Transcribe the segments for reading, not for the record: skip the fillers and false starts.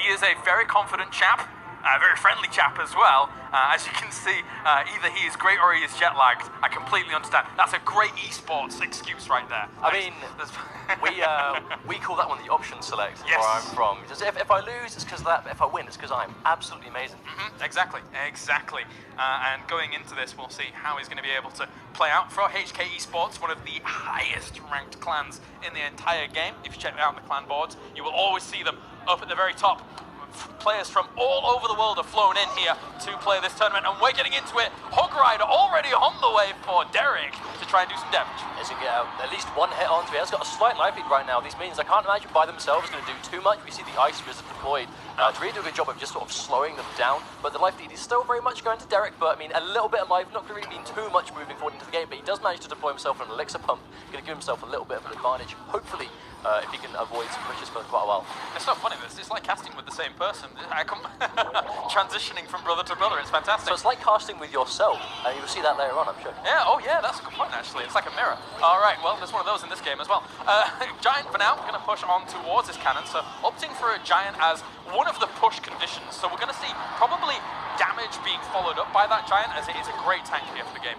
is a very confident chap. A very friendly chap as well. As you can see, either he is great or he is jet lagged. I completely understand. That's a great esports excuse right there. I mean, we call that one the option select, yes. where I'm from. Because if I lose, it's because of that, but if I win, it's because I'm absolutely amazing. Exactly. And going into this, we'll see how he's going to be able to play out for HKEsports, one of the highest ranked clans in the entire game. If you check out the clan boards, you will always see them up at the very top. Players from all over the world have flown in here to play this tournament, and we're getting into it. Hog Rider already on the way for Derek to try and do some damage. As you get at least one hit onto it, has got a slight life lead right now. These minions, I can't imagine by themselves going to do too much. We see the Ice Wizard deployed to really do a good job of just sort of slowing them down, but the life lead is still very much going to Derek, but I mean, a little bit of life, not going to really mean too much moving forward into the game, but he does manage to deploy himself an Elixir pump, going to give himself a little bit of an advantage, hopefully, if he can avoid some pushes for quite a while. It's so funny, it's like casting with the same person. I come transitioning from brother to brother, it's fantastic. So it's like casting with yourself, and you'll see that later on, I'm sure. Yeah, oh yeah, that's a good point actually. It's like a mirror. Alright, well, there's one of those in this game as well. Giant for now, going to push on towards his cannon, so opting for a Giant as one of the push conditions. So we're going to see probably damage being followed up by that Giant, as it is a great tank here for the game.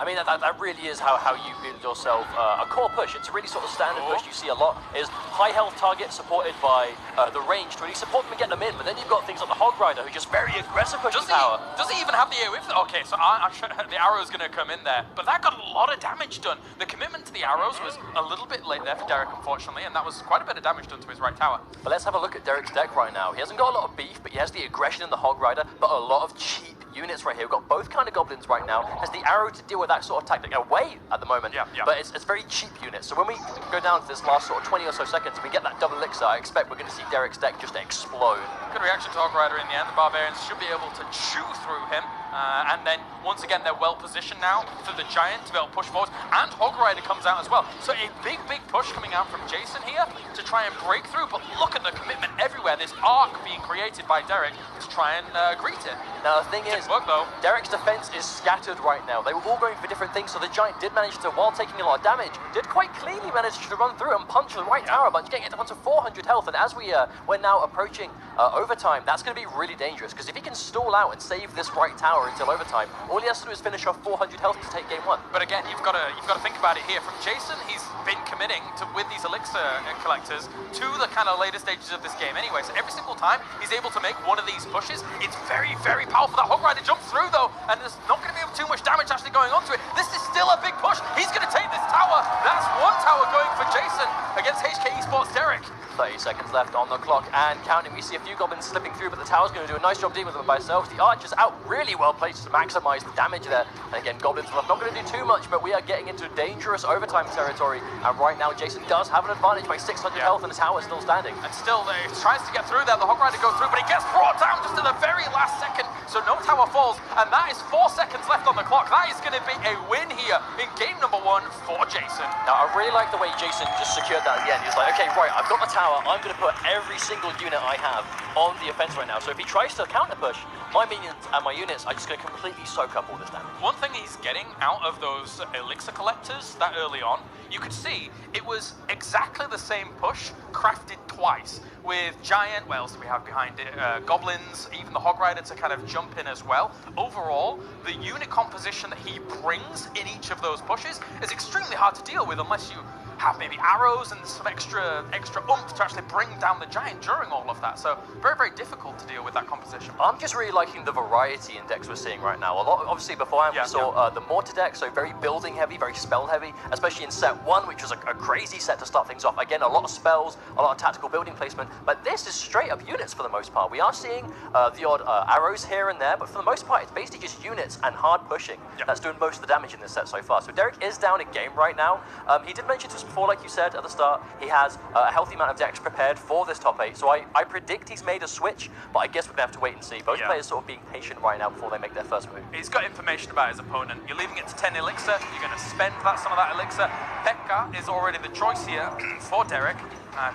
I mean, that really is how you build yourself a core push. It's a really sort of standard push you see a lot, is high health target supported by the range to really support them and get them in, but then you've got things like the Hog Rider, who just very aggressive pushing power. Does he even have the AoE? Okay, so the arrow's going to come in there, but that got a lot of damage done. The commitment to the arrows was a little bit late there for Derek, unfortunately, and that was quite a bit of damage done to his right tower. But let's have a look at Derek's deck right now. He hasn't got a lot of beef, but he has the aggression in the Hog Rider, but a lot of cheap units right here. We've got both kind of goblins right now. Has the arrow to deal with that sort of tactic away at the moment. Yeah. But it's very cheap units. So when we go down to this last sort of 20 or so seconds and we get that double elixir, I expect we're going to see Derek's deck just explode. Good reaction to Hog Rider in the end. The barbarians should be able to chew through him. And then, once again, they're well positioned now for the Giant to be able to push forward. And Hog Rider comes out as well. So a big push coming out from Jason here to try and break through. But look at the commitment everywhere. This arc being created by Derek to try and greet it. Now, the thing is, work, though. Derek's defense is scattered right now. They were all going for different things, so the Giant did manage to, while taking a lot of damage, did quite cleanly manage to run through and punch the right tower a bunch, getting it down to 400 health. And as we're now approaching overtime, that's going to be really dangerous, because if he can stall out and save this right tower until overtime, all he has to do is finish off 400 health to take game one. But again, you've got to think about it here. From Jason, he's been committing to, with these elixir collectors, to the kind of later stages of this game anyway. So every single time he's able to make one of these pushes, it's very, very powerful. That Hog Rider jumps through though, and there's not going to be too much damage actually going onto it. This is still a big push. He's going to take this tower. That's one tower going for Jason against HKEsports Derek. 30 seconds left on the clock and counting. We see a few goblins slipping through, but the tower's going to do a nice job dealing with them by themselves. The archer's out really well placed to maximize the damage there. And again, goblins are not going to do too much, but we are getting into dangerous overtime territory. And right now, Jason does have an advantage by 600 health, and the tower's still standing. And still, he tries to get through there. The Hog Rider goes through, but he gets brought down just at the very last second. So no tower falls, and that is 4 seconds left on the clock. That is going to be a win here in game number 1 for Jason. Now, I really like the way Jason just secured that at the end. He's like, okay, right, I've got the tower. I'm going to put every single unit I have on the offense right now. So if he tries to counter push, my minions and my units are just going to completely soak up all this damage. One thing he's getting out of those elixir collectors that early on, you could see it was exactly the same push crafted twice with Giant, what else do we have behind it, Goblins, even the Hog Rider to kind of jump in as well. Overall, the unit composition that he brings in each of those pushes is extremely hard to deal with unless you have maybe arrows and some extra oomph to actually bring down the Giant during all of that. So very, very difficult to deal with that composition. I'm just really liking the variety in decks we're seeing right now. A lot, obviously beforehand we saw the Mortar deck, so very building heavy, very spell heavy, especially in set 1, which was a crazy set to start things off. Again, a lot of spells, a lot of tactical building placement, but this is straight up units for the most part. We are seeing the odd arrows here and there, but for the most part, it's basically just units and hard pushing that's doing most of the damage in this set so far. So Derek is down a game right now. He did mention to us before, like you said at the start, he has a healthy amount of decks prepared for this top 8. So I predict he's made a switch, but I guess we're going to have to wait and see. Both players sort of being patient right now before they make their first move. He's got information about his opponent. You're leaving it to 10 Elixir. You're going to spend some of that Elixir. Pekka is already the choice here for Derek.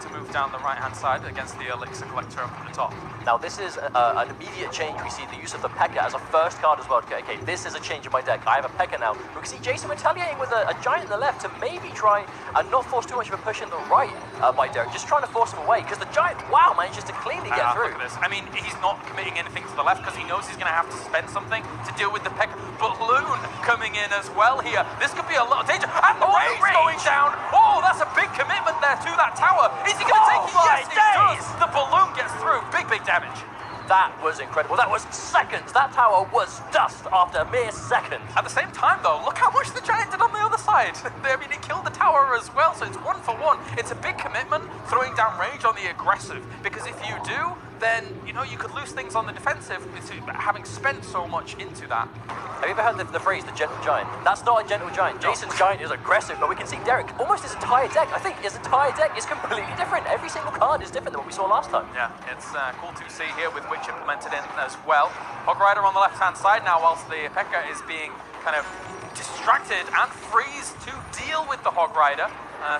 to move down the right-hand side against the Elixir Collector up at the top. Now this is an immediate change. We see the use of the Pekka as a first card as well. Okay, this is a change in my deck. I have a Pekka now. We can see Jason retaliating with a Giant in the left to maybe try and not force too much of a push in the right by Derek. Just trying to force him away because the Giant, wow, manages to cleanly get through. Look at this. I mean, he's not committing anything to the left because he knows he's going to have to spend something to deal with the Pekka. But Loon coming in as well here. This could be a lot of danger. And the Rage going down. Oh, that's a big commitment there to that tower. Is he going to take it? Yes, he does. The balloon gets through. Big damage. That was incredible. That was seconds. That tower was dust after mere seconds. At the same time, though, look how much the Giant did on the other side. I mean, he killed the tower as well, so it's 1 for 1. It's a big commitment, throwing down rage on the aggressive, because if you do, then, you know, you could lose things on the defensive, having spent so much into that. Have you ever heard the phrase, the gentle giant? That's not a gentle giant. No. Jason's giant is aggressive, but we can see Derek, almost his entire deck, I think his entire deck is completely different. Every single card is different than what we saw last time. Yeah, it's cool to see here with Witch implemented in as well. Hog Rider on the left-hand side now, whilst the Pekka is being kind of distracted and freeze to deal with the Hog Rider,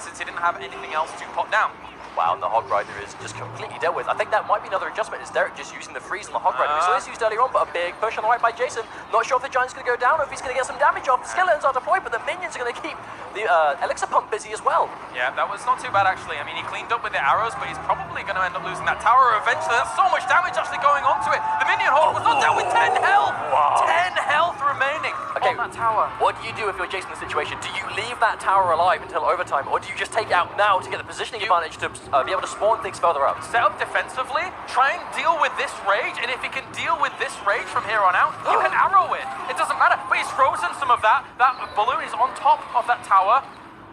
since he didn't have anything else to pop down. Wow, and the Hog Rider is just completely dealt with. I think that might be another adjustment. Is Derek just using the freeze on the Hog Rider? We saw this used earlier on, but a big push on the right by Jason. Not sure if the Giant's going to go down or if he's going to get some damage off. The Skeletons are deployed, but the minions are going to keep the Elixir Pump busy as well. Yeah, that was not too bad actually. I mean, he cleaned up with the arrows, but he's probably going to end up losing that tower eventually. There's so much damage actually going onto it. The minion horde was not down with 10 health. Wow. 10 health remaining on that tower. What do you do if you're Jason in the situation? Do you leave that tower alive until overtime, or do you just take it out now to get the positioning advantage to be able to spawn things further up? Set up defensively, try and deal with this rage, and if he can deal with this rage from here on out, you can arrow it. It doesn't matter, but he's frozen some of that. That balloon is on top of that tower.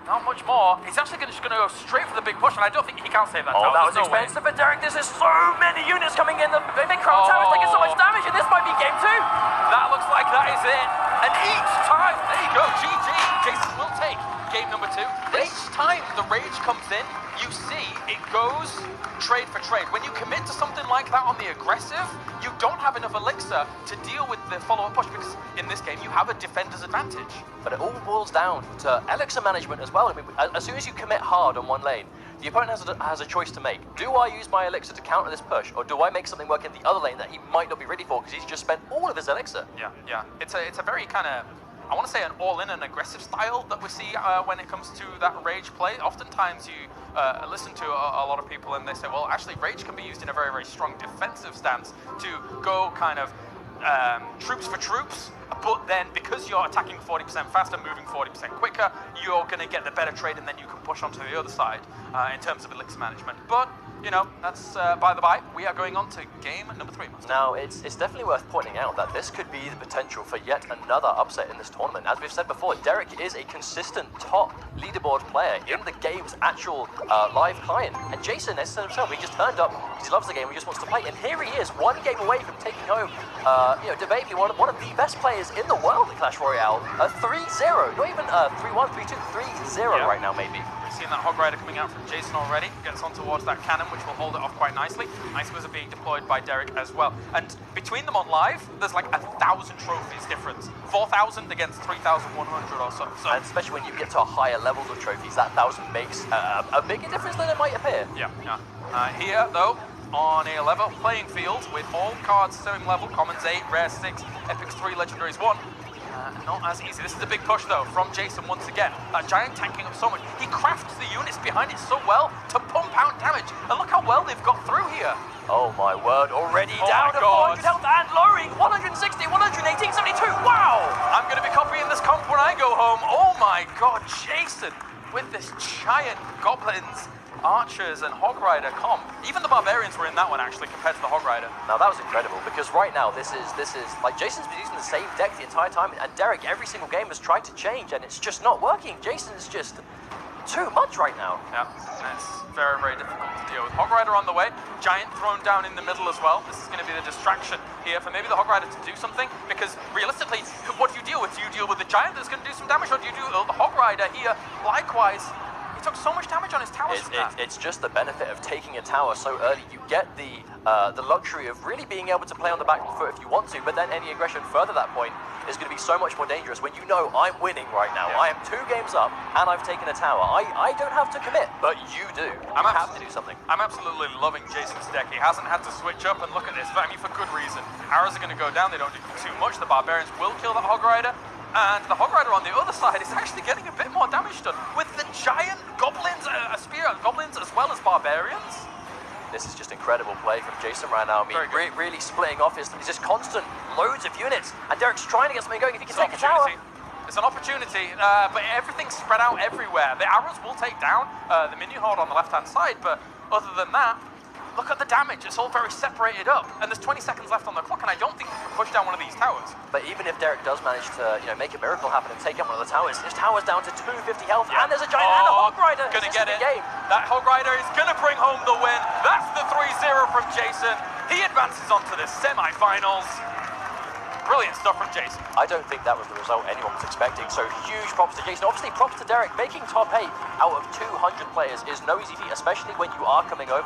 Not much more. He's actually just going to go straight for the big push, and I don't think he can't save that tower. That was expensive for Derek. This is so many units coming in. The big crown tower's taking so much damage, and this might be game 2. That looks like that is it. And each time, there you go, GG. Jason will take game number 2. Each time the rage comes in, you see it goes trade for trade. When you commit to something like that on the aggressive, you don't have enough elixir to deal with the follow-up push, because in this game you have a defender's advantage. But it all boils down to elixir management as well. I mean, as soon as you commit hard on one lane, the opponent has a choice to make. Do I use my elixir to counter this push, or do I make something work in the other lane that he might not be ready for because he's just spent all of his elixir? Yeah. It's a very kind of, I want to say, an all-in and aggressive style that we see when it comes to that rage play. Oftentimes you listen to a lot of people and they say, well, actually rage can be used in a very, very strong defensive stance to go kind of troops for troops, but then because you're attacking 40% faster, moving 40% quicker, you're going to get the better trade, and then you can push onto the other side in terms of elixir management. But you know, that's by the by. We are going on to game number 3. Now, it's definitely worth pointing out that this could be the potential for yet another upset in this tournament. As we've said before, Derek is a consistent top leaderboard player in the game's actual live client. And Jason, as said himself, he just turned up because he loves the game, he just wants to play. And here he is, one game away from taking home, debatably one of the best players in the world at Clash Royale. 3-0, not even 3-1, 3-2, 3-0 right now, maybe. Seeing that Hog Rider coming out from Jason already, gets on towards that cannon, which will hold it off quite nicely. Ice Wizard being deployed by Derek as well. And between them on live, there's like 1,000 trophies difference. 4,000 against 3,100 or so. And especially when you get to higher levels of trophies, that 1,000 makes a bigger difference than it might appear. Yeah. Here, though, on a level playing field with all cards same level, commons 8, rare 6, epics 3, legendaries 1. Not as easy. This is a big push, though, from Jason once again. That Giant tanking up so much. He crafts the units behind it so well to pump out damage. And look how well they've got through here. Oh my word, already down to 400 health and lowering 160, 118, 72. Wow! I'm going to be copying this comp when I go home. Oh my god, Jason with this giant goblins, archers, and Hog Rider comp. Even the barbarians were in that one, actually, compared to the Hog Rider. Now that was incredible, because right now this is like Jason's been using the same deck the entire time, and Derek every single game has tried to change, and it's just not working. Jason's just too much right now. Yeah, and it's very, very difficult to deal with. Hog Rider on the way, Giant thrown down in the middle as well. This is going to be the distraction here for maybe the Hog Rider to do something, because realistically, what do you deal with? Do you deal with the Giant that's going to do some damage, or do you do the Hog Rider here? Likewise, took so much damage on his towers from that. It's just the benefit of taking a tower so early. You get the luxury of really being able to play on the back foot if you want to, but then any aggression further that point is going to be so much more dangerous when you know I'm winning right now. I am 2 games up and I've taken a tower. I don't have to commit, but you do. You have to do something. I'm absolutely loving Jason's deck. He hasn't had to switch up, and look at this. I mean, for good reason. Arrows are going to go down. They don't do too much. The barbarians will kill that Hog Rider. And the Hog Rider on the other side is actually getting a bit more damage done with the giant goblins, a spear of goblins as well as barbarians. This is just incredible play from Jason right now. I mean, really splitting off his just constant loads of units. And Derek's trying to get something going. If he can take a tower. It's an opportunity, but everything's spread out everywhere. The arrows will take down the minion horde on the left-hand side, but other than that, look at the damage. It's all very separated up, and there's 20 seconds left on the clock, and I don't think you can push down one of these towers. But even if Derek does manage to, make a miracle happen and take out one of the towers, his tower's down to 250 health, and there's a giant and a Hog Rider. Gonna get it. That Hog Rider is gonna bring home the win. That's the 3-0 from Jason. He advances on to the semi-finals. Brilliant stuff from Jason. I don't think that was the result anyone was expecting, so huge props to Jason. Obviously, props to Derek. Making top 8 out of 200 players is no easy feat, especially when you are coming over